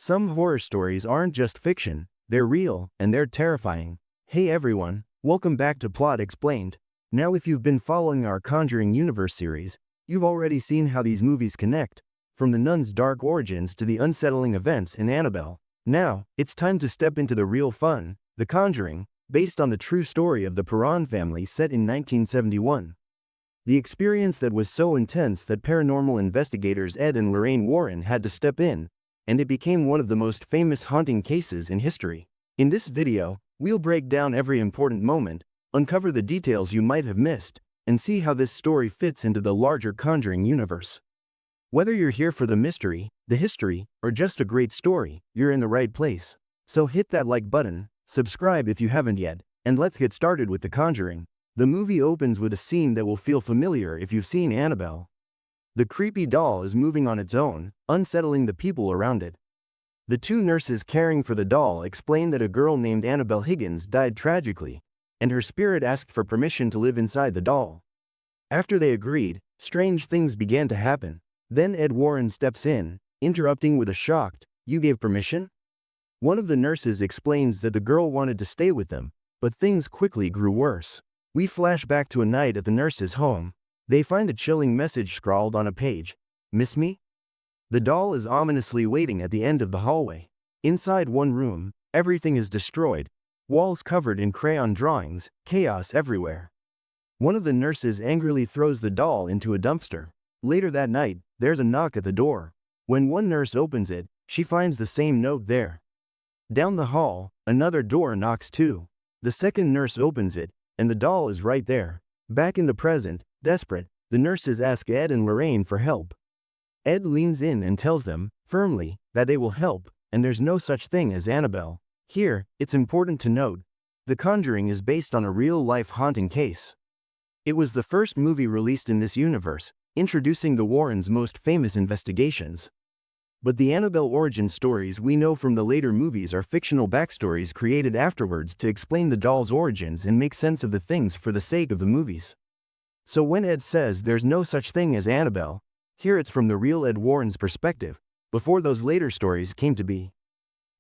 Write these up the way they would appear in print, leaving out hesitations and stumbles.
Some horror stories aren't just fiction, they're real, and they're terrifying. Hey everyone, welcome back to Plot Explained. Now if you've been following our Conjuring universe series, you've already seen how these movies connect, from the nun's dark origins to the unsettling events in Annabelle. Now, it's time to step into the real fun, The Conjuring, based on the true story of the Perron family set in 1971. The experience that was so intense that paranormal investigators Ed and Lorraine Warren had to step in, and it became one of the most famous haunting cases in history. In this video, we'll break down every important moment, uncover the details you might have missed, and see how this story fits into the larger Conjuring universe. Whether you're here for the mystery, the history, or just a great story, you're in the right place. So hit that like button, subscribe if you haven't yet, and let's get started with The Conjuring. The movie opens with a scene that will feel familiar if you've seen Annabelle. The creepy doll is moving on its own, unsettling the people around it. The two nurses caring for the doll explain that a girl named Annabelle Higgins died tragically, and her spirit asked for permission to live inside the doll. After they agreed, strange things began to happen. Then Ed Warren steps in, interrupting with a shocked, "You gave permission?" One of the nurses explains that the girl wanted to stay with them, but things quickly grew worse. We flash back to a night at the nurse's home. They find a chilling message scrawled on a page. "Miss me?" The doll is ominously waiting at the end of the hallway. Inside one room, everything is destroyed, walls covered in crayon drawings, chaos everywhere. One of the nurses angrily throws the doll into a dumpster. Later that night, there's a knock at the door. When one nurse opens it, she finds the same note there. Down the hall, another door knocks too. The second nurse opens it, and the doll is right there. Back in the present, desperate, the nurses ask Ed and Lorraine for help. Ed leans in and tells them, firmly, that they will help, and there's no such thing as Annabelle. Here, it's important to note, The Conjuring is based on a real-life haunting case. It was the first movie released in this universe, introducing the Warrens' most famous investigations. But the Annabelle origin stories we know from the later movies are fictional backstories created afterwards to explain the doll's origins and make sense of the things for the sake of the movies. So when Ed says there's no such thing as Annabelle, here it's from the real Ed Warren's perspective, before those later stories came to be.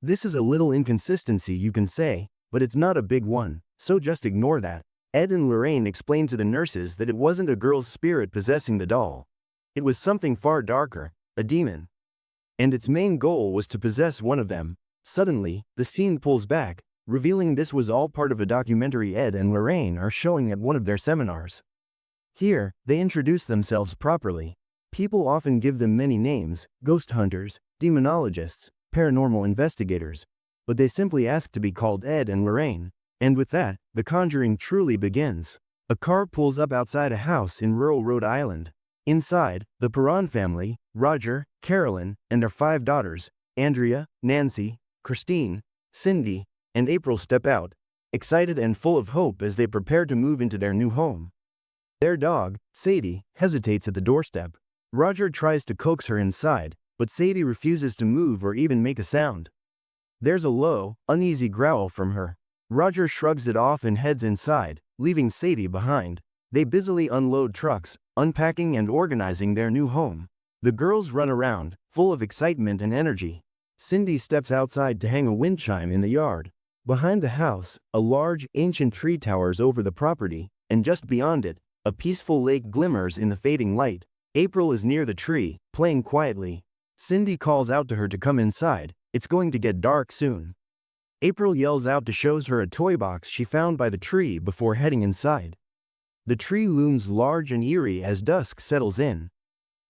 This is a little inconsistency you can say, but it's not a big one, so just ignore that. Ed and Lorraine explained to the nurses that it wasn't a girl's spirit possessing the doll. It was something far darker, a demon. And its main goal was to possess one of them. Suddenly, the scene pulls back, revealing this was all part of a documentary Ed and Lorraine are showing at one of their seminars. Here, they introduce themselves properly. People often give them many names: ghost hunters, demonologists, paranormal investigators. But they simply ask to be called Ed and Lorraine. And with that, The Conjuring truly begins. A car pulls up outside a house in rural Rhode Island. Inside, the Perron family, Roger, Carolyn, and their 5 daughters, Andrea, Nancy, Christine, Cindy, and April step out, excited and full of hope as they prepare to move into their new home. Their dog, Sadie, hesitates at the doorstep. Roger tries to coax her inside, but Sadie refuses to move or even make a sound. There's a low, uneasy growl from her. Roger shrugs it off and heads inside, leaving Sadie behind. They busily unload trucks, unpacking and organizing their new home. The girls run around, full of excitement and energy. Cindy steps outside to hang a wind chime in the yard. Behind the house, a large, ancient tree towers over the property, and just beyond it, a peaceful lake glimmers in the fading light. April is near the tree, playing quietly. Cindy calls out to her to come inside. It's going to get dark soon. April yells out to show her a toy box she found by the tree before heading inside. The tree looms large and eerie as dusk settles in.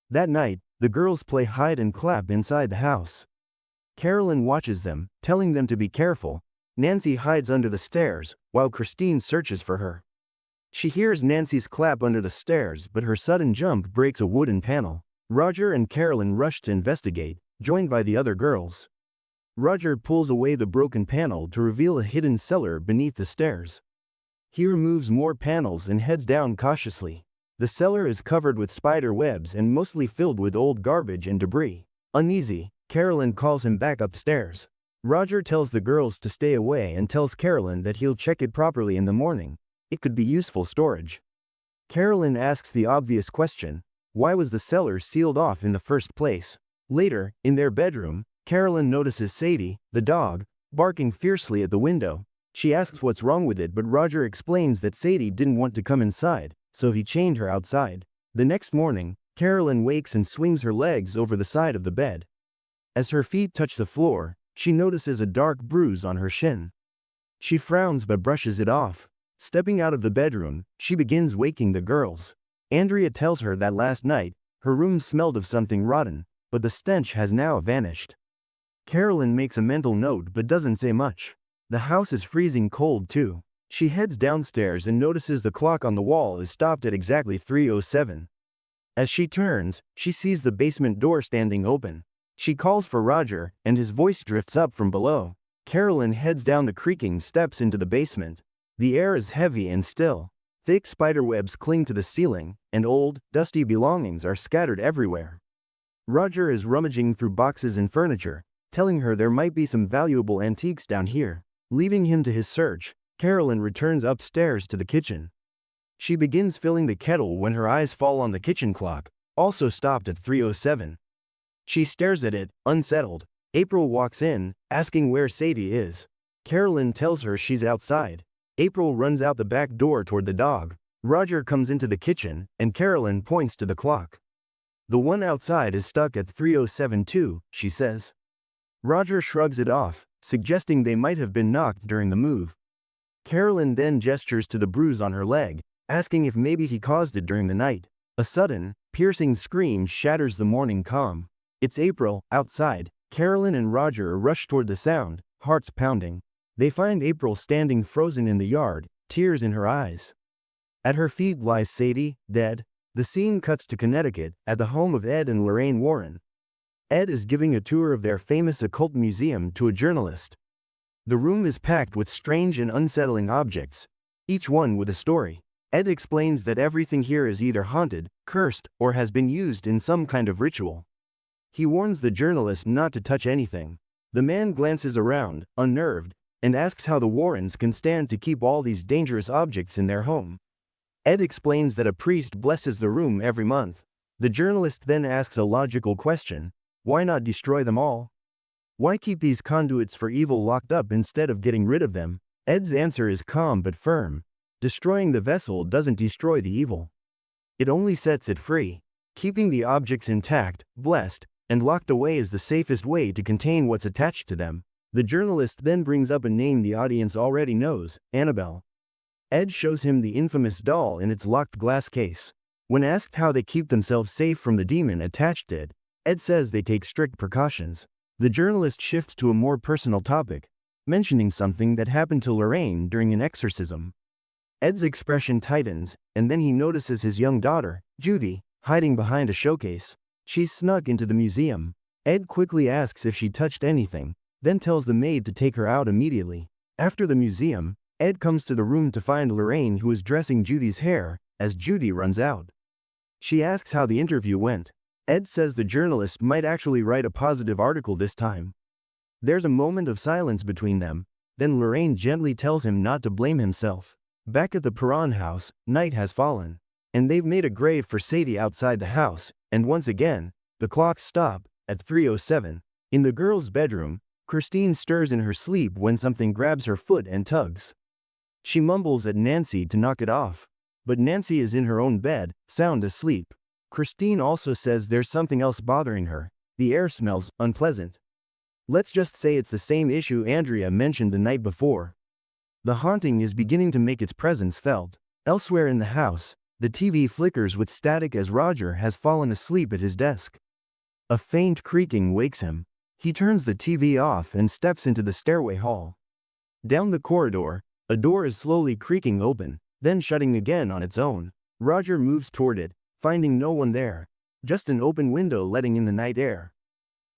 That night, the girls play hide and clap inside the house. Carolyn watches them, telling them to be careful. Nancy hides under the stairs, while Christine searches for her. She hears Nancy's clap under the stairs, but her sudden jump breaks a wooden panel. Roger and Carolyn rush to investigate, joined by the other girls. Roger pulls away the broken panel to reveal a hidden cellar beneath the stairs. He removes more panels and heads down cautiously. The cellar is covered with spider webs and mostly filled with old garbage and debris. Uneasy, Carolyn calls him back upstairs. Roger tells the girls to stay away and tells Carolyn that he'll check it properly in the morning. It could be useful storage. Carolyn asks the obvious question: why was the cellar sealed off in the first place? Later, in their bedroom, Carolyn notices Sadie, the dog, barking fiercely at the window. She asks what's wrong with it, but Roger explains that Sadie didn't want to come inside, so he chained her outside. The next morning, Carolyn wakes and swings her legs over the side of the bed. As her feet touch the floor, she notices a dark bruise on her shin. She frowns but brushes it off. Stepping out of the bedroom, she begins waking the girls. Andrea tells her that last night, her room smelled of something rotten, but the stench has now vanished. Carolyn makes a mental note but doesn't say much. The house is freezing cold too. She heads downstairs and notices the clock on the wall is stopped at exactly 3:07. As she turns, she sees the basement door standing open. She calls for Roger, and his voice drifts up from below. Carolyn heads down the creaking steps into the basement. The air is heavy and still. Thick spiderwebs cling to the ceiling, and old, dusty belongings are scattered everywhere. Roger is rummaging through boxes and furniture, telling her there might be some valuable antiques down here. Leaving him to his search, Carolyn returns upstairs to the kitchen. She begins filling the kettle when her eyes fall on the kitchen clock, also stopped at 3:07. She stares at it, unsettled. April walks in, asking where Sadie is. Carolyn tells her she's outside. April runs out the back door toward the dog. Roger comes into the kitchen, and Carolyn points to the clock. The one outside is stuck at 3:07 too, she says. Roger shrugs it off, suggesting they might have been knocked during the move. Carolyn then gestures to the bruise on her leg, asking if maybe he caused it during the night. A sudden, piercing scream shatters the morning calm. It's April, outside. Carolyn and Roger rush toward the sound, hearts pounding. They find April standing frozen in the yard, tears in her eyes. At her feet lies Sadie, dead. The scene cuts to Connecticut, at the home of Ed and Lorraine Warren. Ed is giving a tour of their famous occult museum to a journalist. The room is packed with strange and unsettling objects, each one with a story. Ed explains that everything here is either haunted, cursed, or has been used in some kind of ritual. He warns the journalist not to touch anything. The man glances around, unnerved, and asks how the Warrens can stand to keep all these dangerous objects in their home. Ed explains that a priest blesses the room every month. The journalist then asks a logical question: why not destroy them all? Why keep these conduits for evil locked up instead of getting rid of them? Ed's answer is calm but firm. Destroying the vessel doesn't destroy the evil. It only sets it free. Keeping the objects intact, blessed, and locked away is the safest way to contain what's attached to them. The journalist then brings up a name the audience already knows: Annabelle. Ed shows him the infamous doll in its locked glass case. When asked how they keep themselves safe from the demon attached to it, Ed says they take strict precautions. The journalist shifts to a more personal topic, mentioning something that happened to Lorraine during an exorcism. Ed's expression tightens, and then he notices his young daughter, Judy, hiding behind a showcase. She's snuck into the museum. Ed quickly asks if she touched anything, then tells the maid to take her out immediately. After the museum, Ed comes to the room to find Lorraine, who is dressing Judy's hair, as Judy runs out. She asks how the interview went. Ed says the journalist might actually write a positive article this time. There's a moment of silence between them, then Lorraine gently tells him not to blame himself. Back at the Perron house, night has fallen, and they've made a grave for Sadie outside the house, and once again, the clocks stop at 3:07. In the girl's bedroom, Christine stirs in her sleep when something grabs her foot and tugs. She mumbles at Nancy to knock it off, but Nancy is in her own bed, sound asleep. Christine also says there's something else bothering her. The air smells unpleasant. Let's just say it's the same issue Andrea mentioned the night before. The haunting is beginning to make its presence felt. Elsewhere in the house, the TV flickers with static as Roger has fallen asleep at his desk. A faint creaking wakes him. He turns the TV off and steps into the stairway hall. Down the corridor, a door is slowly creaking open, then shutting again on its own. Roger moves toward it, finding no one there, just an open window letting in the night air.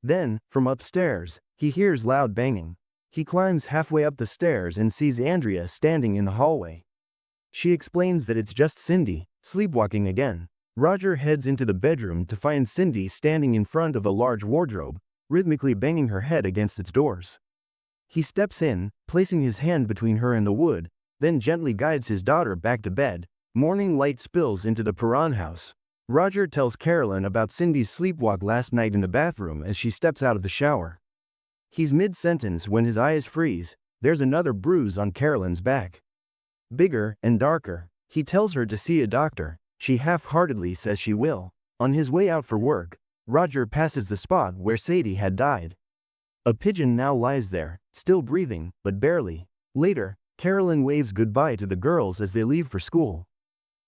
Then, from upstairs, he hears loud banging. He climbs halfway up the stairs and sees Andrea standing in the hallway. She explains that it's just Cindy, sleepwalking again. Roger heads into the bedroom to find Cindy standing in front of a large wardrobe, rhythmically banging her head against its doors. He steps in, placing his hand between her and the wood, then gently guides his daughter back to bed. Morning light spills into the Perron house. Roger tells Carolyn about Cindy's sleepwalk last night in the bathroom as she steps out of the shower. He's mid-sentence when his eyes freeze. There's another bruise on Carolyn's back. Bigger and darker. He tells her to see a doctor. She half-heartedly says she will. On his way out for work, Roger passes the spot where Sadie had died. A pigeon now lies there, still breathing, but barely. Later, Carolyn waves goodbye to the girls as they leave for school.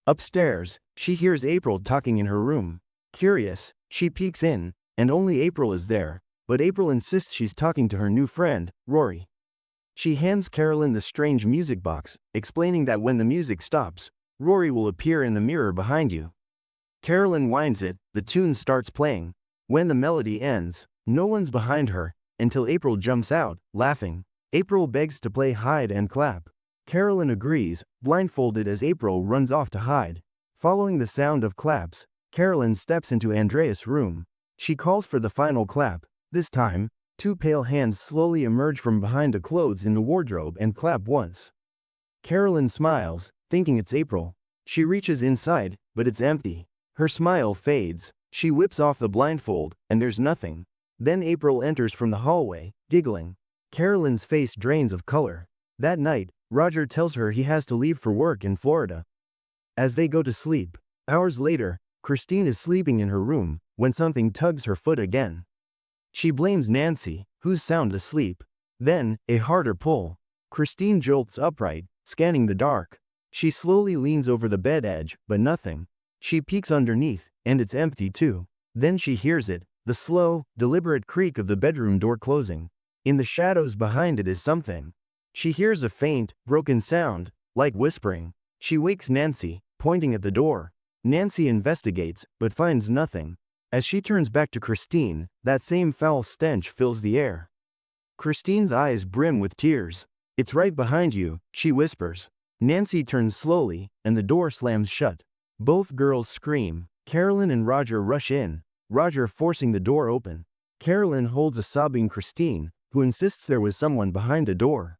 Upstairs, she hears April talking in her room. Curious, she peeks in, and only April is there, but April insists she's talking to her new friend, Rory. She hands Carolyn the strange music box, explaining that when the music stops, Rory will appear in the mirror behind you. Carolyn winds it, the tune starts playing. When the melody ends, no one's behind her, until April jumps out, laughing. April begs to play hide and clap. Carolyn agrees, blindfolded as April runs off to hide. Following the sound of claps, Carolyn steps into Andreas' room. She calls for the final clap. This time, two pale hands slowly emerge from behind the clothes in the wardrobe and clap once. Carolyn smiles, thinking it's April. She reaches inside, but it's empty. Her smile fades. She whips off the blindfold, and there's nothing. Then April enters from the hallway, giggling. Carolyn's face drains of color. That night, Roger tells her he has to leave for work in Florida. As they go to sleep, hours later, Christine is sleeping in her room when something tugs her foot again. She blames Nancy, who's sound asleep. Then, a harder pull. Christine jolts upright, scanning the dark. She slowly leans over the bed edge, but nothing. She peeks underneath, and it's empty too. Then she hears it, the slow, deliberate creak of the bedroom door closing. In the shadows behind it is something. She hears a faint, broken sound, like whispering. She wakes Nancy, pointing at the door. Nancy investigates, but finds nothing. As she turns back to Christine, that same foul stench fills the air. Christine's eyes brim with tears. "It's right behind you," she whispers. Nancy turns slowly, and the door slams shut. Both girls scream. Carolyn and Roger rush in, Roger forcing the door open. Carolyn holds a sobbing Christine, who insists there was someone behind the door.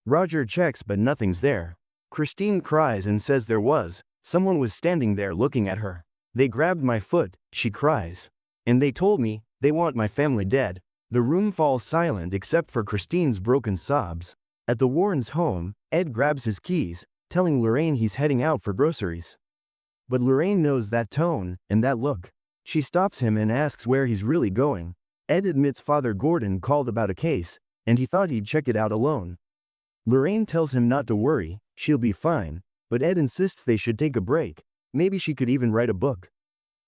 Roger checks but nothing's there. Christine cries and says there was. Someone was standing there looking at her. "They grabbed my foot," she cries. "And they told me they want my family dead." The room falls silent except for Christine's broken sobs. At the Warrens' home, Ed grabs his keys, telling Lorraine he's heading out for groceries. But Lorraine knows that tone and that look. She stops him and asks where he's really going. Ed admits Father Gordon called about a case, and he thought he'd check it out alone. Lorraine tells him not to worry, she'll be fine, but Ed insists they should take a break. Maybe she could even write a book.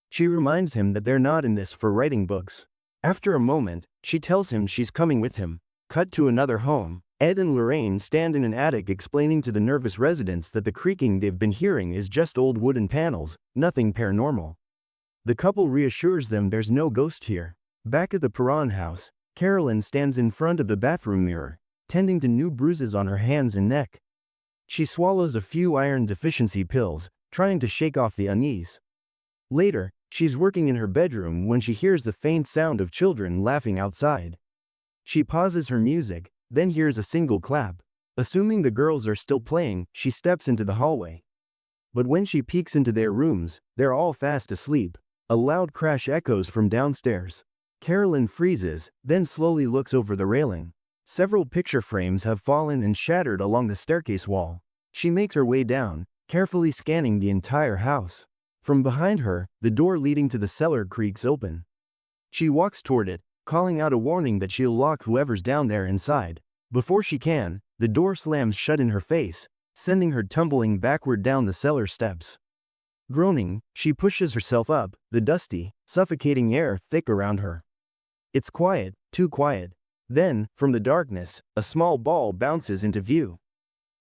She reminds him that they're not in this for writing books. After a moment, she tells him she's coming with him. Cut to another home. Ed and Lorraine stand in an attic explaining to the nervous residents that the creaking they've been hearing is just old wooden panels, nothing paranormal. The couple reassures them there's no ghost here. Back at the Perron house, Carolyn stands in front of the bathroom mirror, tending to new bruises on her hands and neck. She swallows a few iron deficiency pills, trying to shake off the unease. Later, she's working in her bedroom when she hears the faint sound of children laughing outside. She pauses her music, then hears a single clap. Assuming the girls are still playing, she steps into the hallway. But when she peeks into their rooms, they're all fast asleep. A loud crash echoes from downstairs. Carolyn freezes, then slowly looks over the railing. Several picture frames have fallen and shattered along the staircase wall. She makes her way down, carefully scanning the entire house. From behind her, the door leading to the cellar creaks open. She walks toward it, calling out a warning that she'll lock whoever's down there inside. Before she can, the door slams shut in her face, sending her tumbling backward down the cellar steps. Groaning, she pushes herself up, the dusty, suffocating air thick around her. It's quiet, too quiet. Then, from the darkness, a small ball bounces into view.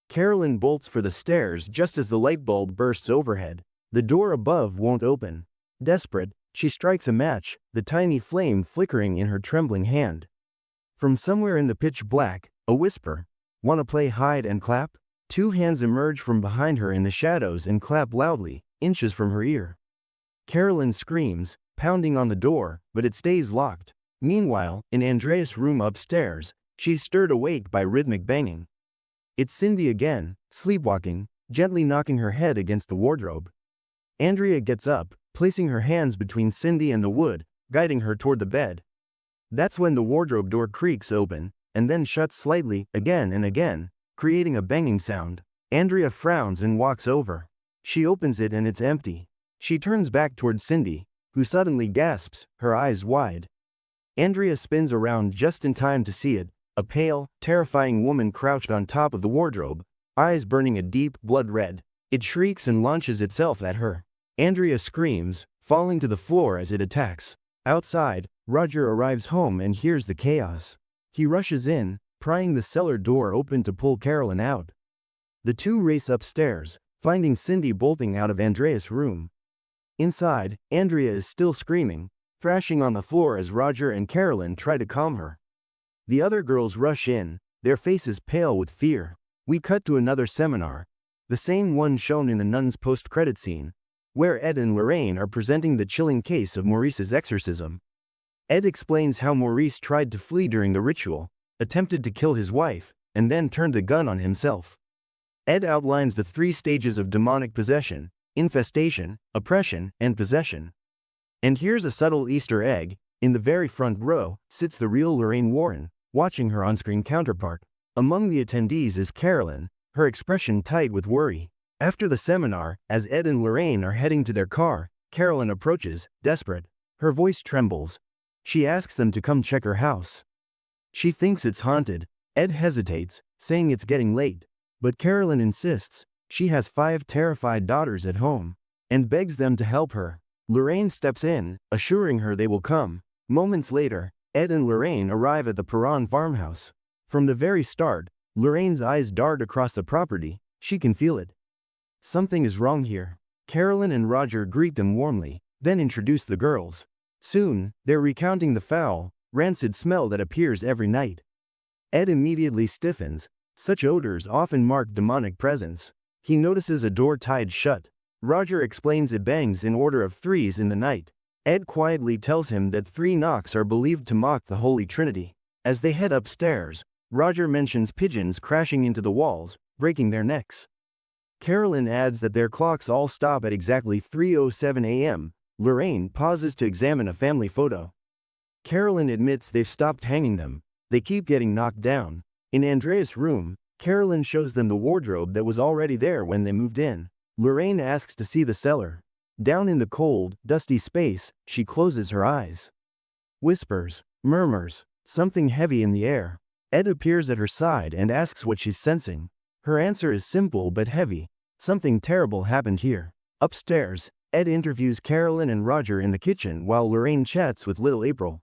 Carolyn bolts for the stairs just as the light bulb bursts overhead. The door above won't open. Desperate, she strikes a match, the tiny flame flickering in her trembling hand. From somewhere in the pitch black, a whisper. "Want to play hide and clap?" Two hands emerge from behind her in the shadows and clap loudly, inches from her ear. Carolyn screams, pounding on the door, but it stays locked. Meanwhile, in Andreas' room upstairs, she's stirred awake by rhythmic banging. It's Cindy again, sleepwalking, gently knocking her head against the wardrobe. Andrea gets up, placing her hands between Cindy and the wood, guiding her toward the bed. That's when the wardrobe door creaks open, and then shuts slightly, again and again, creating a banging sound. Andrea frowns and walks over. She opens it and it's empty. She turns back toward Cindy, who suddenly gasps, her eyes wide. Andrea spins around just in time to see it, a pale, terrifying woman crouched on top of the wardrobe, eyes burning a deep blood red. It shrieks and launches itself at her. Andrea screams, falling to the floor as it attacks. Outside, Roger arrives home and hears the chaos. He rushes in, prying the cellar door open to pull Carolyn out. The two race upstairs, finding Cindy bolting out of Andrea's room. Inside, Andrea is still screaming, thrashing on the floor as Roger and Carolyn try to calm her. The other girls rush in, their faces pale with fear. We cut to another seminar, the same one shown in the nun's post-credit scene, where Ed and Lorraine are presenting the chilling case of Maurice's exorcism. Ed explains how Maurice tried to flee during the ritual, attempted to kill his wife, and then turned the gun on himself. Ed outlines the 3 stages of demonic possession: infestation, oppression, and possession. And here's a subtle Easter egg: in the very front row sits the real Lorraine Warren, watching her on-screen counterpart. Among the attendees is Carolyn, her expression tight with worry. After the seminar, as Ed and Lorraine are heading to their car, Carolyn approaches, desperate. Her voice trembles. She asks them to come check her house. She thinks it's haunted. Ed hesitates, saying it's getting late. But Carolyn insists. She has 5 terrified daughters at home, and begs them to help her. Lorraine steps in, assuring her they will come. Moments later, Ed and Lorraine arrive at the Perron farmhouse. From the very start, Lorraine's eyes dart across the property. She can feel it. Something is wrong here. Carolyn and Roger greet them warmly, then introduce the girls. Soon, they're recounting the foul, rancid smell that appears every night. Ed immediately stiffens. Such odors often mark demonic presence. He notices a door tied shut. Roger explains it bangs in order of 3s in the night. Ed quietly tells him that 3 knocks are believed to mock the Holy Trinity. As they head upstairs, Roger mentions pigeons crashing into the walls, breaking their necks. Carolyn adds that their clocks all stop at exactly 3:07 a.m. Lorraine pauses to examine a family photo. Carolyn admits they've stopped hanging them. They keep getting knocked down. In Andrea's room, Carolyn shows them the wardrobe that was already there when they moved in. Lorraine asks to see the cellar. Down in the cold, dusty space, she closes her eyes. Whispers, murmurs, something heavy in the air. Ed appears at her side and asks what she's sensing. Her answer is simple but heavy. Something terrible happened here. Upstairs, Ed interviews Carolyn and Roger in the kitchen while Lorraine chats with little April.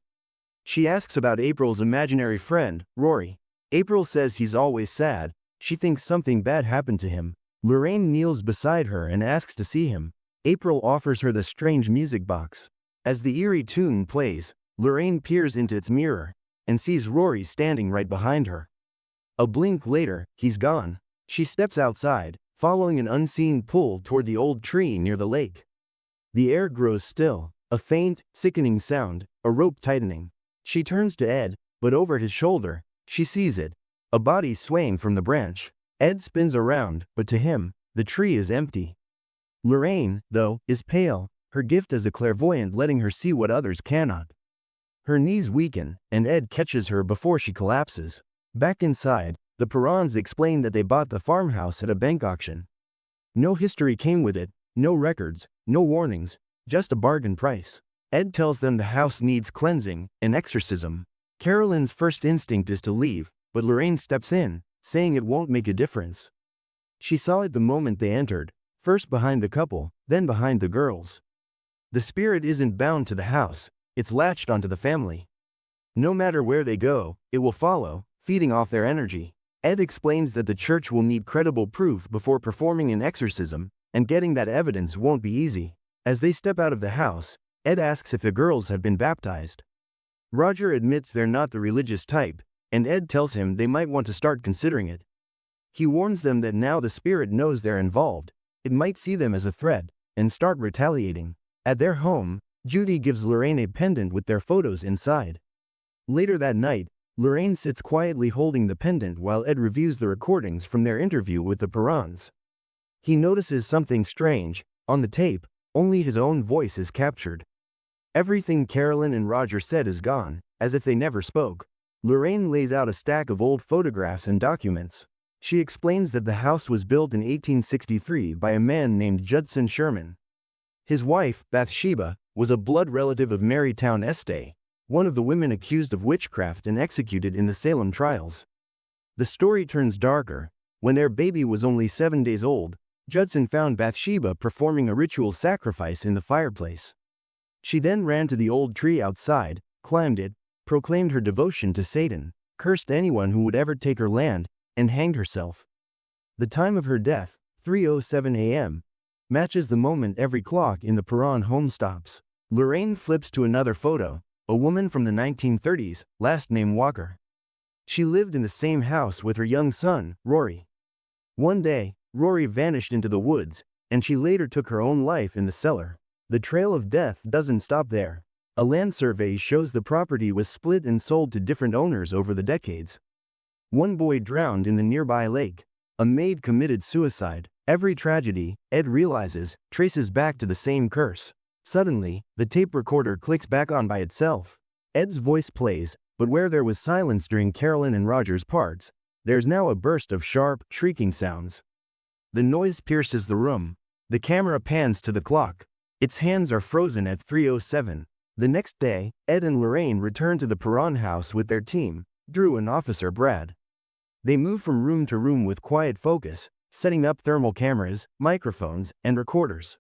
She asks about April's imaginary friend, Rory. April says he's always sad. She thinks something bad happened to him. Lorraine kneels beside her and asks to see him. April offers her the strange music box. As the eerie tune plays, Lorraine peers into its mirror and sees Rory standing right behind her. A blink later, he's gone. She steps outside, following an unseen pull toward the old tree near the lake. The air grows still, a faint, sickening sound, a rope tightening. She turns to Ed, but over his shoulder, she sees it, a body swaying from the branch. Ed spins around, but to him, the tree is empty. Lorraine, though, is pale, her gift as a clairvoyant letting her see what others cannot. Her knees weaken, and Ed catches her before she collapses. Back inside, the Perrons explain that they bought the farmhouse at a bank auction. No history came with it, no records, no warnings, just a bargain price. Ed tells them the house needs cleansing, an exorcism. Carolyn's first instinct is to leave, but Lorraine steps in, saying it won't make a difference. She saw it the moment they entered, first behind the couple, then behind the girls. The spirit isn't bound to the house, it's latched onto the family. No matter where they go, it will follow, feeding off their energy. Ed explains that the church will need credible proof before performing an exorcism, and getting that evidence won't be easy. As they step out of the house, Ed asks if the girls have been baptized. Roger admits they're not the religious type, and Ed tells him they might want to start considering it. He warns them that now the spirit knows they're involved, it might see them as a threat, and start retaliating. At their home, Judy gives Lorraine a pendant with their photos inside. Later that night, Lorraine sits quietly holding the pendant while Ed reviews the recordings from their interview with the Perrons. He notices something strange. On the tape, only his own voice is captured. Everything Carolyn and Roger said is gone, as if they never spoke. Lorraine lays out a stack of old photographs and documents. She explains that the house was built in 1863 by a man named Judson Sherman. His wife, Bathsheba, was a blood relative of Marytown Este, one of the women accused of witchcraft and executed in the Salem trials. The story turns darker. When their baby was only 7 days old, Judson found Bathsheba performing a ritual sacrifice in the fireplace. She then ran to the old tree outside, climbed it, proclaimed her devotion to Satan, cursed anyone who would ever take her land, and hanged herself. The time of her death, 3:07 a.m., matches the moment every clock in the Perron home stops. Lorraine flips to another photo, a woman from the 1930s, last name Walker. She lived in the same house with her young son, Rory. One day, Rory vanished into the woods, and she later took her own life in the cellar. The trail of death doesn't stop there. A land survey shows the property was split and sold to different owners over the decades. One boy drowned in the nearby lake. A maid committed suicide. Every tragedy, Ed realizes, traces back to the same curse. Suddenly, the tape recorder clicks back on by itself. Ed's voice plays, but where there was silence during Carolyn and Roger's parts, there's now a burst of sharp, shrieking sounds. The noise pierces the room. The camera pans to the clock. Its hands are frozen at 3:07. The next day, Ed and Lorraine return to the Perron house with their team, Drew and Officer Brad. They move from room to room with quiet focus, setting up thermal cameras, microphones, and recorders.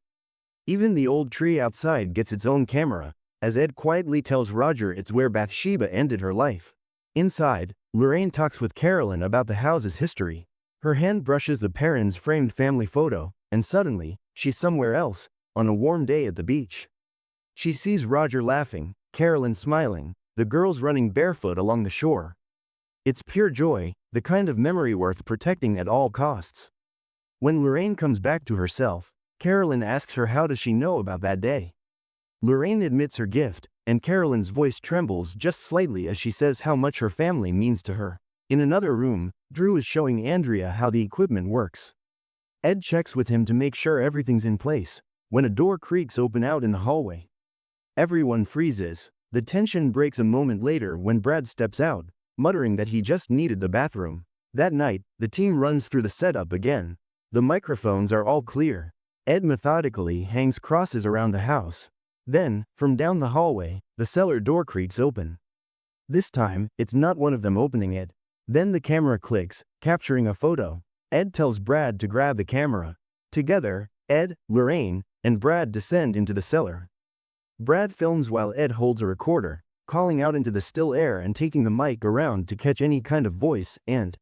Even the old tree outside gets its own camera, as Ed quietly tells Roger it's where Bathsheba ended her life. Inside, Lorraine talks with Carolyn about the house's history. Her hand brushes the Perrons' framed family photo, and suddenly, she's somewhere else, on a warm day at the beach. She sees Roger laughing, Carolyn smiling, the girls running barefoot along the shore. It's pure joy, the kind of memory worth protecting at all costs. When Lorraine comes back to herself, Carolyn asks her how does she know about that day. Lorraine admits her gift, and Carolyn's voice trembles just slightly as she says how much her family means to her. In another room, Drew is showing Andrea how the equipment works. Ed checks with him to make sure everything's in place, when a door creaks open out in the hallway. Everyone freezes. The tension breaks a moment later when Brad steps out, muttering that he just needed the bathroom. That night, the team runs through the setup again. The microphones are all clear. Ed methodically hangs crosses around the house. Then, from down the hallway, the cellar door creaks open. This time, it's not one of them opening it. Then the camera clicks, capturing a photo. Ed tells Brad to grab the camera. Together, Ed, Lorraine, and Brad descend into the cellar. Brad films while Ed holds a recorder, calling out into the still air and taking the mic around to catch any kind of voice, and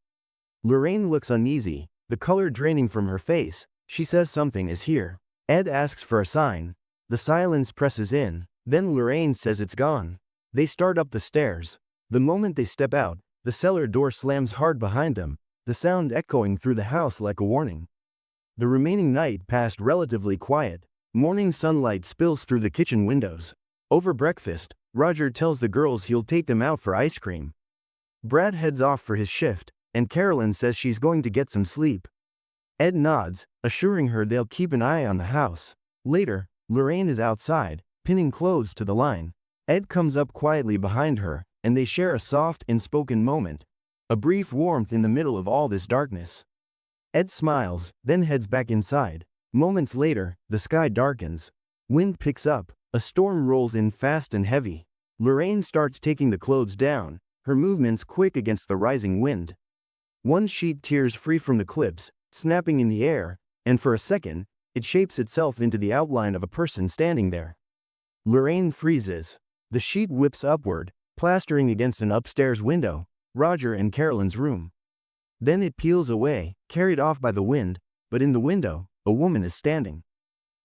Lorraine looks uneasy, the color draining from her face. She says something is here. Ed asks for a sign. The silence presses in, then Lorraine says it's gone. They start up the stairs. The moment they step out, the cellar door slams hard behind them, the sound echoing through the house like a warning. The remaining night passed relatively quiet. Morning sunlight spills through the kitchen windows. Over breakfast, Roger tells the girls he'll take them out for ice cream. Brad heads off for his shift, and Carolyn says she's going to get some sleep. Ed nods, assuring her they'll keep an eye on the house. Later, Lorraine is outside, pinning clothes to the line. Ed comes up quietly behind her, and they share a soft, unspoken moment. A brief warmth in the middle of all this darkness. Ed smiles, then heads back inside. Moments later, the sky darkens. Wind picks up. A storm rolls in fast and heavy. Lorraine starts taking the clothes down, her movements quick against the rising wind. One sheet tears free from the clips, snapping in the air, and for a second, it shapes itself into the outline of a person standing there. Lorraine freezes. The sheet whips upward, plastering against an upstairs window, Roger and Carolyn's room. Then it peels away, carried off by the wind, but in the window, a woman is standing.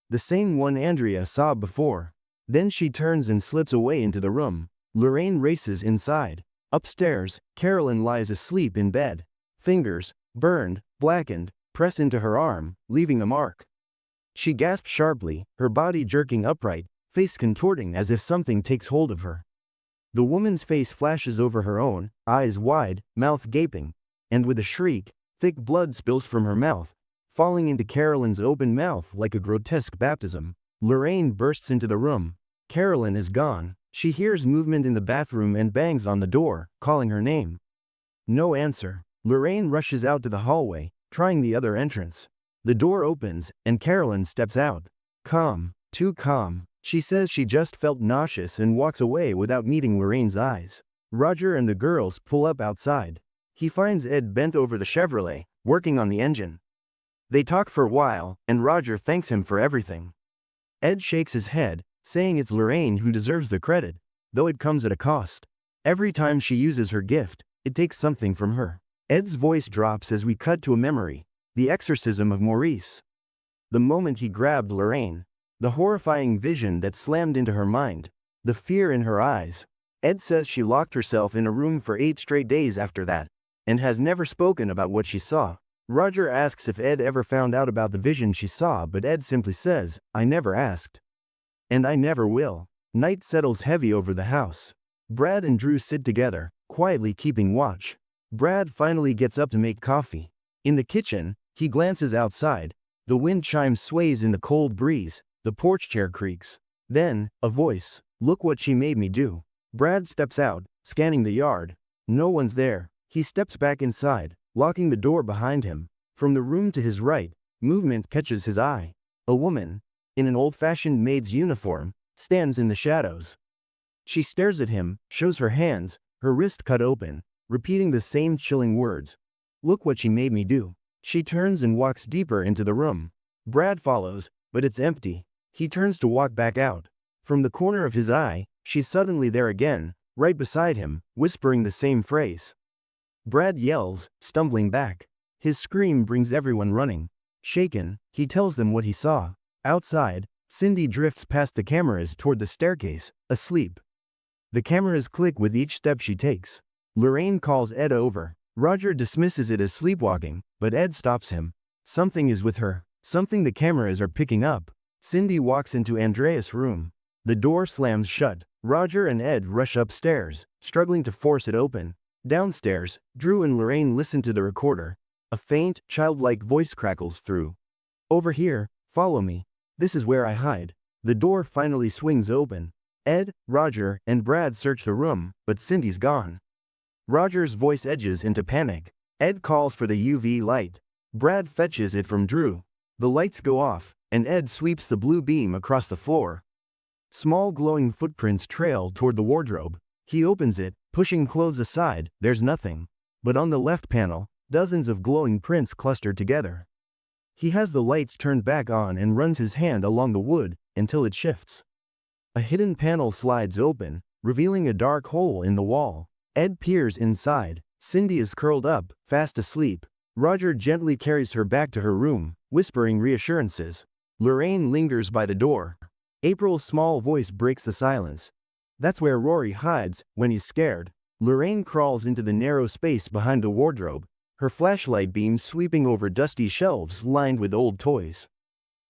The same one Andrea saw before. Then she turns and slips away into the room. Lorraine races inside. Upstairs, Carolyn lies asleep in bed. Fingers, burned, blackened, press into her arm, leaving a mark. She gasps sharply, her body jerking upright, face contorting as if something takes hold of her. The woman's face flashes over her own, eyes wide, mouth gaping, and with a shriek, thick blood spills from her mouth, falling into Carolyn's open mouth like a grotesque baptism. Lorraine bursts into the room. Carolyn is gone. She hears movement in the bathroom and bangs on the door, calling her name. No answer. Lorraine rushes out to the hallway, trying the other entrance. The door opens, and Carolyn steps out. Calm, too calm. She says she just felt nauseous and walks away without meeting Lorraine's eyes. Roger and the girls pull up outside. He finds Ed bent over the Chevrolet, working on the engine. They talk for a while, and Roger thanks him for everything. Ed shakes his head, saying it's Lorraine who deserves the credit, though it comes at a cost. Every time she uses her gift, it takes something from her. Ed's voice drops as we cut to a memory, the exorcism of Maurice. The moment he grabbed Lorraine, the horrifying vision that slammed into her mind, the fear in her eyes. Ed says she locked herself in a room for 8 straight days after that, and has never spoken about what she saw. Roger asks if Ed ever found out about the vision she saw, but Ed simply says, "I never asked. And I never will." Night settles heavy over the house. Brad and Drew sit together, quietly keeping watch. Brad finally gets up to make coffee. In the kitchen, he glances outside. The wind chime sways in the cold breeze, the porch chair creaks. Then, a voice, "Look what she made me do." Brad steps out, scanning the yard. No one's there. He steps back inside, locking the door behind him. From the room to his right, movement catches his eye. A woman, in an old-fashioned maid's uniform, stands in the shadows. She stares at him, shows her hands, her wrist cut open, repeating the same chilling words. "Look what she made me do." She turns and walks deeper into the room. Brad follows, but it's empty. He turns to walk back out. From the corner of his eye, she's suddenly there again, right beside him, whispering the same phrase. Brad yells, stumbling back. His scream brings everyone running. Shaken, he tells them what he saw. Outside, Cindy drifts past the cameras toward the staircase, asleep. The cameras click with each step she takes. Lorraine calls Ed over. Roger dismisses it as sleepwalking, but Ed stops him. Something is with her, something the cameras are picking up. Cindy walks into Andreas' room. The door slams shut. Roger and Ed rush upstairs, struggling to force it open. Downstairs, Drew and Lorraine listen to the recorder. A faint, childlike voice crackles through. "Over here, follow me. This is where I hide." The door finally swings open. Ed, Roger, and Brad search the room, but Cindy's gone. Roger's voice edges into panic. Ed calls for the UV light. Brad fetches it from Drew. The lights go off, and Ed sweeps the blue beam across the floor. Small glowing footprints trail toward the wardrobe. He opens it, pushing clothes aside. There's nothing. But on the left panel, dozens of glowing prints cluster together. He has the lights turned back on and runs his hand along the wood until it shifts. A hidden panel slides open, revealing a dark hole in the wall. Ed peers inside. Cindy is curled up, fast asleep. Roger gently carries her back to her room, whispering reassurances. Lorraine lingers by the door. April's small voice breaks the silence. "That's where Rory hides when he's scared." Lorraine crawls into the narrow space behind the wardrobe, her flashlight beam sweeping over dusty shelves lined with old toys.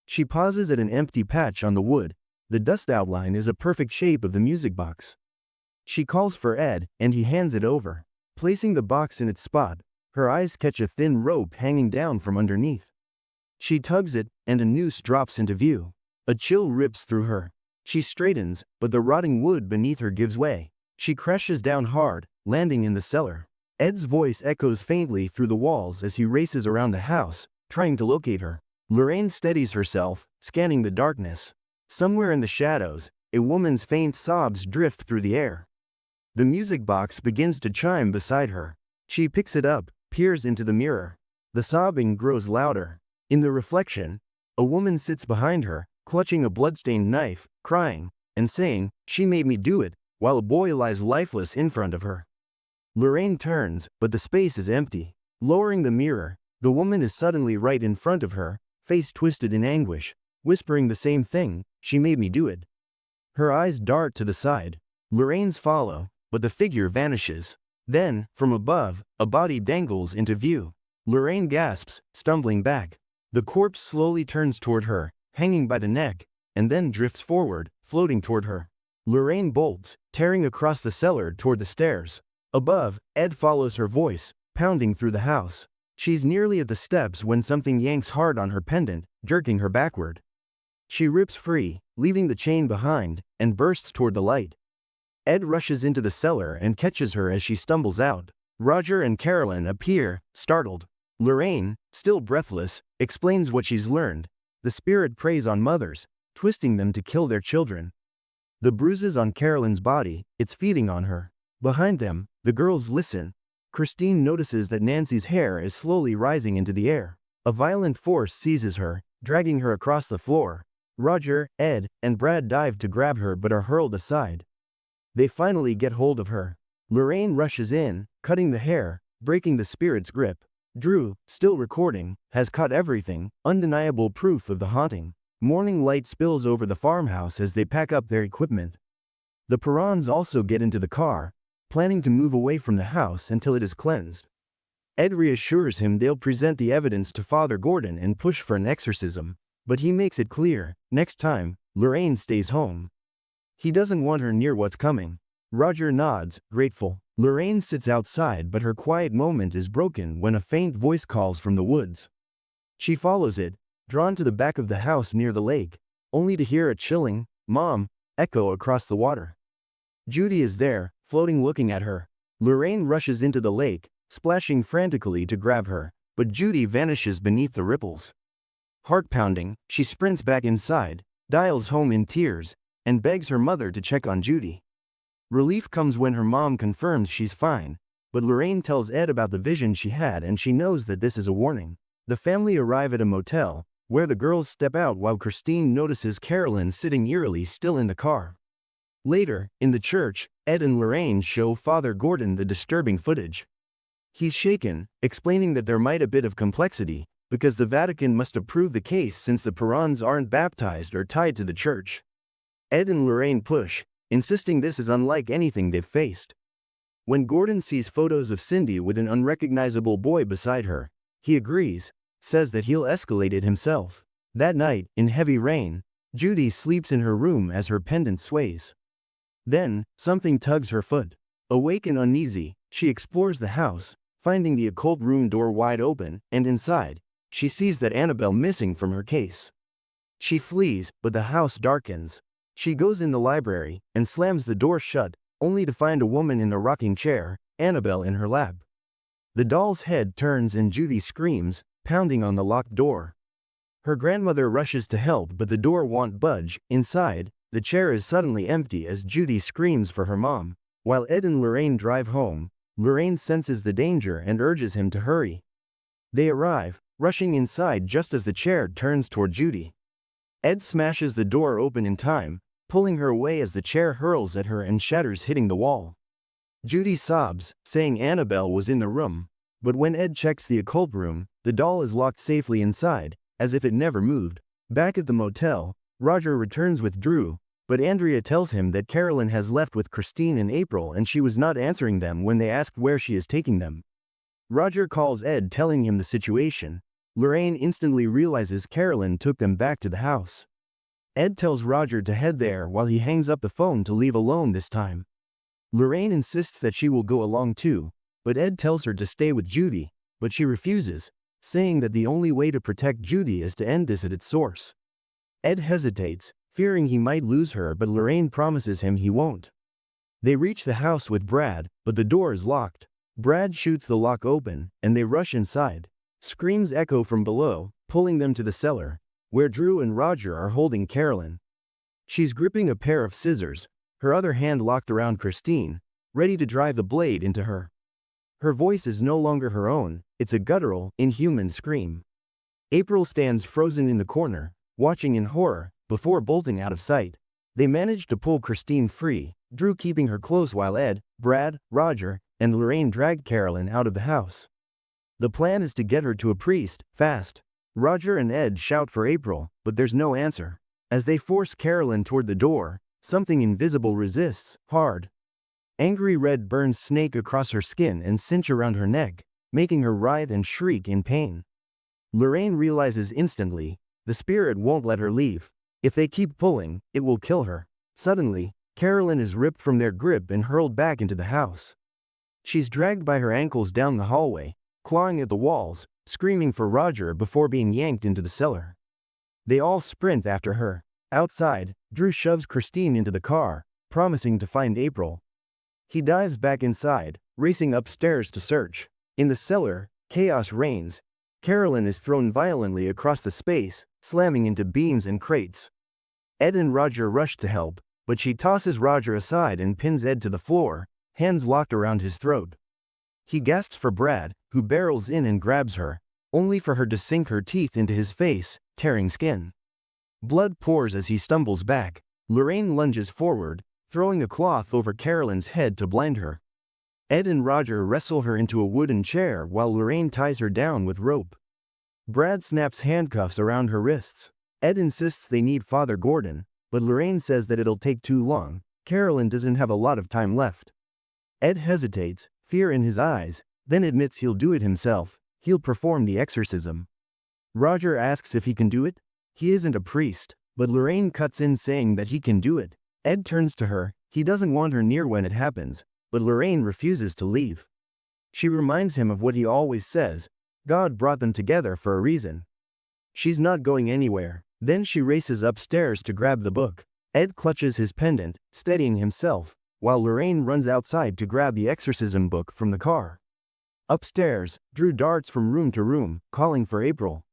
She pauses at an empty patch on the wood. The dust outline is a perfect shape of the music box. She calls for Ed, and he hands it over. Placing the box in its spot, her eyes catch a thin rope hanging down from underneath. She tugs it, and a noose drops into view. A chill rips through her. She straightens, but the rotting wood beneath her gives way. She crashes down hard, landing in the cellar. Ed's voice echoes faintly through the walls as he races around the house, trying to locate her. Lorraine steadies herself, scanning the darkness. Somewhere in the shadows, a woman's faint sobs drift through the air. The music box begins to chime beside her. She picks it up, peers into the mirror. The sobbing grows louder. In the reflection, a woman sits behind her, clutching a bloodstained knife, crying, and saying, "She made me do it," while a boy lies lifeless in front of her. Lorraine turns, but the space is empty. Lowering the mirror, the woman is suddenly right in front of her, face twisted in anguish, whispering the same thing, "She made me do it." Her eyes dart to the side. Lorraine's follow, but the figure vanishes. Then, from above, a body dangles into view. Lorraine gasps, stumbling back. The corpse slowly turns toward her, hanging by the neck, and then drifts forward, floating toward her. Lorraine bolts, tearing across the cellar toward the stairs. Above, Ed follows her voice, pounding through the house. She's nearly at the steps when something yanks hard on her pendant, jerking her backward. She rips free, leaving the chain behind, and bursts toward the light. Ed rushes into the cellar and catches her as she stumbles out. Roger and Carolyn appear, startled. Lorraine, still breathless, explains what she's learned. The spirit preys on mothers, twisting them to kill their children. The bruises on Carolyn's body, it's feeding on her. Behind them, the girls listen. Christine notices that Nancy's hair is slowly rising into the air. A violent force seizes her, dragging her across the floor. Roger, Ed, and Brad dive to grab her but are hurled aside. They finally get hold of her. Lorraine rushes in, cutting the hair, breaking the spirit's grip. Drew, still recording, has caught everything, undeniable proof of the haunting. Morning light spills over the farmhouse as they pack up their equipment. The Perrons also get into the car, planning to move away from the house until it is cleansed. Ed reassures him they'll present the evidence to Father Gordon and push for an exorcism, but he makes it clear, next time, Lorraine stays home. He doesn't want her near what's coming. Roger nods, grateful. Lorraine sits outside but her quiet moment is broken when a faint voice calls from the woods. She follows it, drawn to the back of the house near the lake, only to hear a chilling, "Mom," echo across the water. Judy is there, floating looking at her. Lorraine rushes into the lake, splashing frantically to grab her, but Judy vanishes beneath the ripples. Heart pounding, she sprints back inside, dials home in tears, and begs her mother to check on Judy. Relief comes when her mom confirms she's fine, but Lorraine tells Ed about the vision she had and she knows that this is a warning. The family arrive at a motel, where the girls step out while Christine notices Carolyn sitting eerily still in the car. Later, in the church, Ed and Lorraine show Father Gordon the disturbing footage. He's shaken, explaining that there might be a bit of complexity, because the Vatican must approve the case since the Perrons aren't baptized or tied to the church. Ed and Lorraine push, insisting this is unlike anything they've faced. When Gordon sees photos of Cindy with an unrecognizable boy beside her, he agrees, says that he'll escalate it himself. That night, in heavy rain, Judy sleeps in her room as her pendant sways. Then, something tugs her foot. Awake and uneasy, she explores the house, finding the occult room door wide open, and inside, she sees that Annabelle missing from her case. She flees, but the house darkens. She goes in the library, and slams the door shut, only to find a woman in a rocking chair, Annabelle in her lap. The doll's head turns and Judy screams, pounding on the locked door. Her grandmother rushes to help but the door won't budge. Inside, the chair is suddenly empty as Judy screams for her mom. While Ed and Lorraine drive home, Lorraine senses the danger and urges him to hurry. They arrive, rushing inside just as the chair turns toward Judy. Ed smashes the door open in time, pulling her away as the chair hurls at her and shatters, hitting the wall. Judy sobs, saying Annabelle was in the room, but when Ed checks the occult room, the doll is locked safely inside, as if it never moved. Back at the motel, Roger returns with Drew, but Andrea tells him that Carolyn has left with Christine in April and she was not answering them when they asked where she is taking them. Roger calls Ed telling him the situation. Lorraine instantly realizes Carolyn took them back to the house. Ed tells Roger to head there while he hangs up the phone to leave alone this time. Lorraine insists that she will go along too, but Ed tells her to stay with Judy, but she refuses, saying that the only way to protect Judy is to end this at its source. Ed hesitates, fearing he might lose her, but Lorraine promises him he won't. They reach the house with Brad, but the door is locked. Brad shoots the lock open, and they rush inside. Screams echo from below, pulling them to the cellar, where Drew and Roger are holding Carolyn. She's gripping a pair of scissors, her other hand locked around Christine, ready to drive the blade into her. Her voice is no longer her own, it's a guttural, inhuman scream. April stands frozen in the corner, watching in horror, before bolting out of sight. They manage to pull Christine free, Drew keeping her close while Ed, Brad, Roger, and Lorraine drag Carolyn out of the house. The plan is to get her to a priest, fast. Roger and Ed shout for April, but there's no answer. As they force Carolyn toward the door, something invisible resists, hard. Angry red burns snake across her skin and cinch around her neck, making her writhe and shriek in pain. Lorraine realizes instantly, the spirit won't let her leave. If they keep pulling, it will kill her. Suddenly, Carolyn is ripped from their grip and hurled back into the house. She's dragged by her ankles down the hallway, clawing at the walls, screaming for Roger before being yanked into the cellar. They all sprint after her. Outside, Drew shoves Christine into the car, promising to find April. He dives back inside, racing upstairs to search. In the cellar, chaos reigns. Carolyn is thrown violently across the space, slamming into beams and crates. Ed and Roger rush to help, but she tosses Roger aside and pins Ed to the floor, hands locked around his throat. He gasps for Brad, who barrels in and grabs her, only for her to sink her teeth into his face, tearing skin. Blood pours as he stumbles back. Lorraine lunges forward, throwing a cloth over Carolyn's head to blind her. Ed and Roger wrestle her into a wooden chair while Lorraine ties her down with rope. Brad snaps handcuffs around her wrists. Ed insists they need Father Gordon, but Lorraine says that it'll take too long. Carolyn doesn't have a lot of time left. Ed hesitates, fear in his eyes, then admits he'll do it himself. He'll perform the exorcism. Roger asks if he can do it. He isn't a priest, but Lorraine cuts in saying that he can do it. Ed turns to her. He doesn't want her near when it happens, but Lorraine refuses to leave. She reminds him of what he always says: God brought them together for a reason. She's not going anywhere. Then she races upstairs to grab the book. Ed clutches his pendant, steadying himself, while Lorraine runs outside to grab the exorcism book from the car. Upstairs, Drew darts from room to room, calling for April.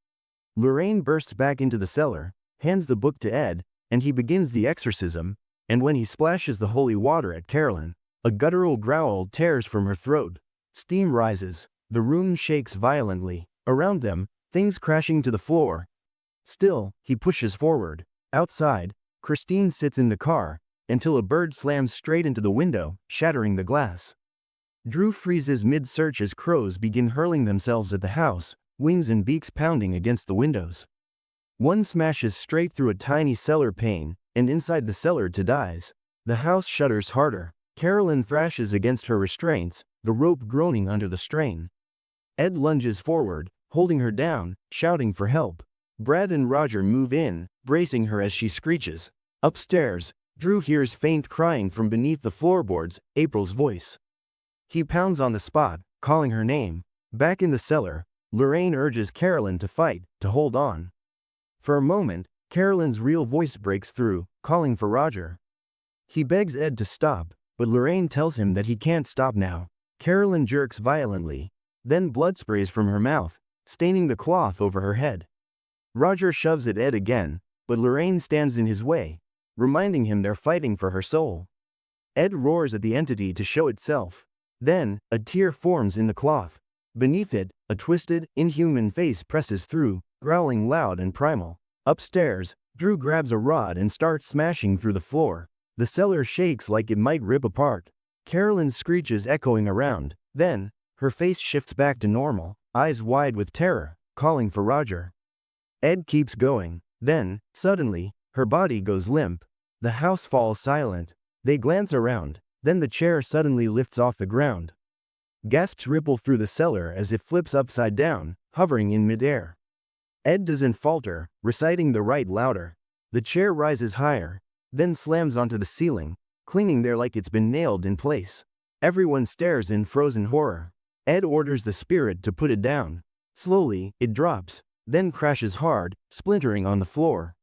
Lorraine bursts back into the cellar, hands the book to Ed, and he begins the exorcism, and when he splashes the holy water at Carolyn, a guttural growl tears from her throat. Steam rises. The room shakes violently. Around them, things crashing to the floor. Still, he pushes forward. Outside, Christine sits in the car, until a bird slams straight into the window, shattering the glass. Drew freezes mid-search as crows begin hurling themselves at the house, wings and beaks pounding against the windows. One smashes straight through a tiny cellar pane, and inside the cellar two dies. The house shudders harder. Carolyn thrashes against her restraints, the rope groaning under the strain. Ed lunges forward, holding her down, shouting for help. Brad and Roger move in, bracing her as she screeches. Upstairs, Drew hears faint crying from beneath the floorboards, April's voice. He pounds on the spot, calling her name. Back in the cellar, Lorraine urges Carolyn to fight, to hold on. For a moment, Carolyn's real voice breaks through, calling for Roger. He begs Ed to stop, but Lorraine tells him that he can't stop now. Carolyn jerks violently. Then blood sprays from her mouth, staining the cloth over her head. Roger shoves at Ed again, but Lorraine stands in his way, reminding him they're fighting for her soul. Ed roars at the entity to show itself. Then, a tear forms in the cloth. Beneath it, a twisted, inhuman face presses through, growling loud and primal. Upstairs, Drew grabs a rod and starts smashing through the floor. The cellar shakes like it might rip apart. Carolyn screeches echoing around. Then, her face shifts back to normal, eyes wide with terror, calling for Roger. Ed keeps going. Then, suddenly, her body goes limp. The house falls silent. They glance around. Then the chair suddenly lifts off the ground. Gasps ripple through the cellar as it flips upside down, hovering in midair. Ed doesn't falter, reciting the rite louder. The chair rises higher, then slams onto the ceiling, clinging there like it's been nailed in place. Everyone stares in frozen horror. Ed orders the spirit to put it down. Slowly, it drops, then crashes hard, splintering on the floor.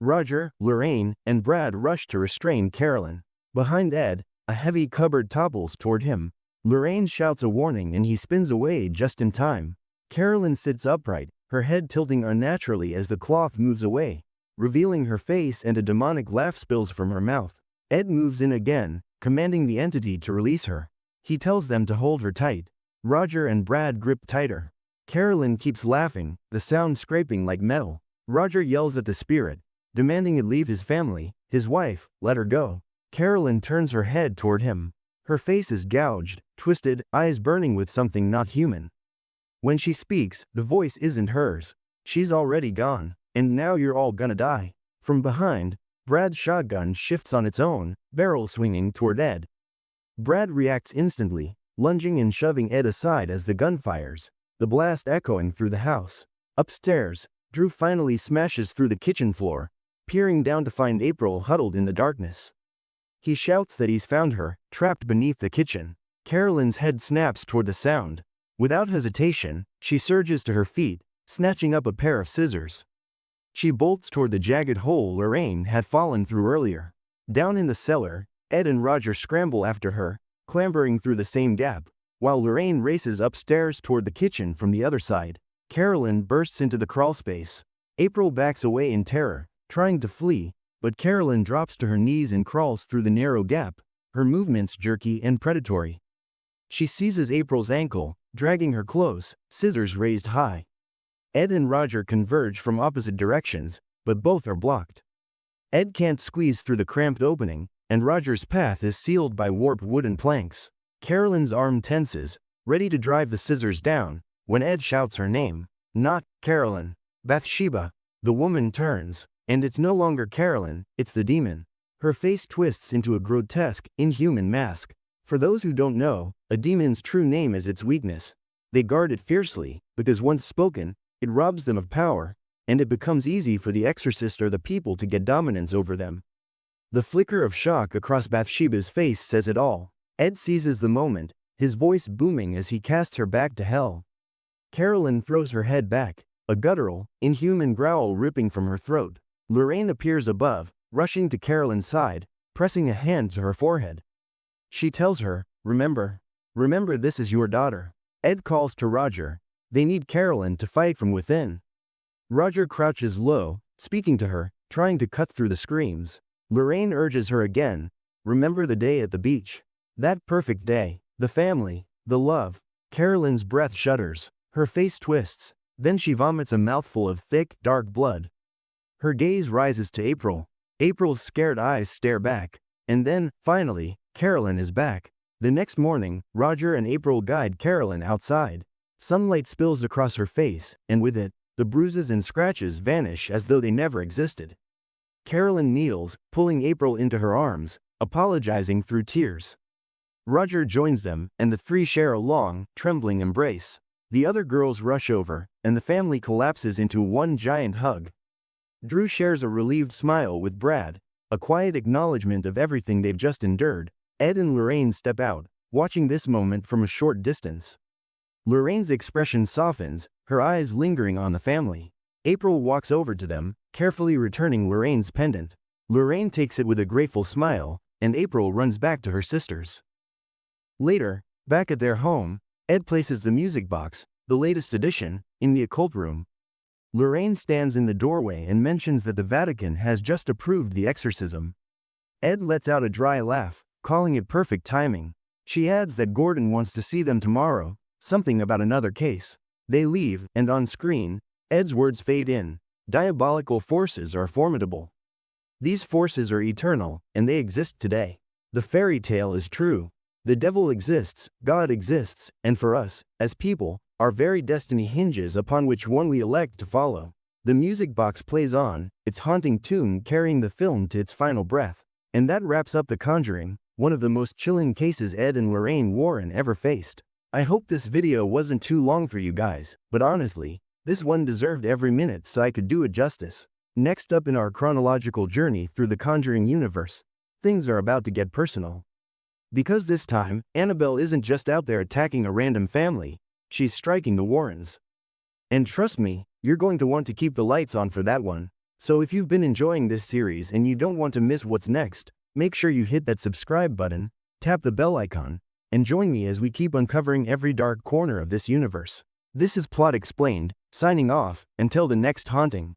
Roger, Lorraine, and Brad rush to restrain Carolyn. Behind Ed, a heavy cupboard topples toward him. Lorraine shouts a warning and he spins away just in time. Carolyn sits upright, her head tilting unnaturally as the cloth moves away, revealing her face, and a demonic laugh spills from her mouth. Ed moves in again, commanding the entity to release her. He tells them to hold her tight. Roger and Brad grip tighter. Carolyn keeps laughing, the sound scraping like metal. Roger yells at the spirit, demanding it leave his family, his wife, let her go. Carolyn turns her head toward him. Her face is gouged, twisted, eyes burning with something not human. When she speaks, the voice isn't hers. She's already gone, and now you're all gonna die. From behind, Brad's shotgun shifts on its own, barrel swinging toward Ed. Brad reacts instantly, lunging and shoving Ed aside as the gun fires, the blast echoing through the house. Upstairs, Drew finally smashes through the kitchen floor, peering down to find April huddled in the darkness. He shouts that he's found her, trapped beneath the kitchen. Carolyn's head snaps toward the sound. Without hesitation, she surges to her feet, snatching up a pair of scissors. She bolts toward the jagged hole Lorraine had fallen through earlier. Down in the cellar, Ed and Roger scramble after her, clambering through the same gap, while Lorraine races upstairs toward the kitchen from the other side. Carolyn bursts into the crawlspace. April backs away in terror, trying to flee, but Carolyn drops to her knees and crawls through the narrow gap, her movements jerky and predatory. She seizes April's ankle, dragging her close, scissors raised high. Ed and Roger converge from opposite directions, but both are blocked. Ed can't squeeze through the cramped opening, and Roger's path is sealed by warped wooden planks. Carolyn's arm tenses, ready to drive the scissors down, when Ed shouts her name. Not Carolyn. Bathsheba. The woman turns, and it's no longer Carolyn, it's the demon. Her face twists into a grotesque, inhuman mask. For those who don't know, a demon's true name is its weakness. They guard it fiercely, because once spoken, it robs them of power, and it becomes easy for the exorcist or the people to get dominance over them. The flicker of shock across Bathsheba's face says it all. Ed seizes the moment, his voice booming as he casts her back to hell. Carolyn throws her head back, a guttural, inhuman growl ripping from her throat. Lorraine appears above, rushing to Carolyn's side, pressing a hand to her forehead. She tells her, remember this is your daughter. Ed calls to Roger. They need Carolyn to fight from within. Roger crouches low, speaking to her, trying to cut through the screams. Lorraine urges her again, remember the day at the beach. That perfect day, the family, the love. Carolyn's breath shudders, her face twists, then she vomits a mouthful of thick, dark blood. Her gaze rises to April. April's scared eyes stare back, and then, finally, Carolyn is back. The next morning, Roger and April guide Carolyn outside. Sunlight spills across her face, and with it, the bruises and scratches vanish as though they never existed. Carolyn kneels, pulling April into her arms, apologizing through tears. Roger joins them, and the three share a long, trembling embrace. The other girls rush over, and the family collapses into one giant hug. Drew shares a relieved smile with Brad, a quiet acknowledgement of everything they've just endured. Ed and Lorraine step out, watching this moment from a short distance. Lorraine's expression softens, her eyes lingering on the family. April walks over to them, carefully returning Lorraine's pendant. Lorraine takes it with a grateful smile, and April runs back to her sisters. Later, back at their home, Ed places the music box, the latest edition, in the occult room. Lorraine stands in the doorway and mentions that the Vatican has just approved the exorcism. Ed lets out a dry laugh, calling it perfect timing. She adds that Gordon wants to see them tomorrow, something about another case. They leave, and on screen, Ed's words fade in. Diabolical forces are formidable. These forces are eternal, and they exist today. The fairy tale is true. The devil exists, God exists, and for us, as people, our very destiny hinges upon which one we elect to follow. The music box plays on, its haunting tune carrying the film to its final breath. And that wraps up The Conjuring, one of the most chilling cases Ed and Lorraine Warren ever faced. I hope this video wasn't too long for you guys, but honestly, this one deserved every minute so I could do it justice. Next up in our chronological journey through the Conjuring universe, things are about to get personal. Because this time, Annabelle isn't just out there attacking a random family, she's striking the Warrens. And trust me, you're going to want to keep the lights on for that one. So if you've been enjoying this series and you don't want to miss what's next, make sure you hit that subscribe button, tap the bell icon, and join me as we keep uncovering every dark corner of this universe. This is Plot Explained, signing off, until the next haunting.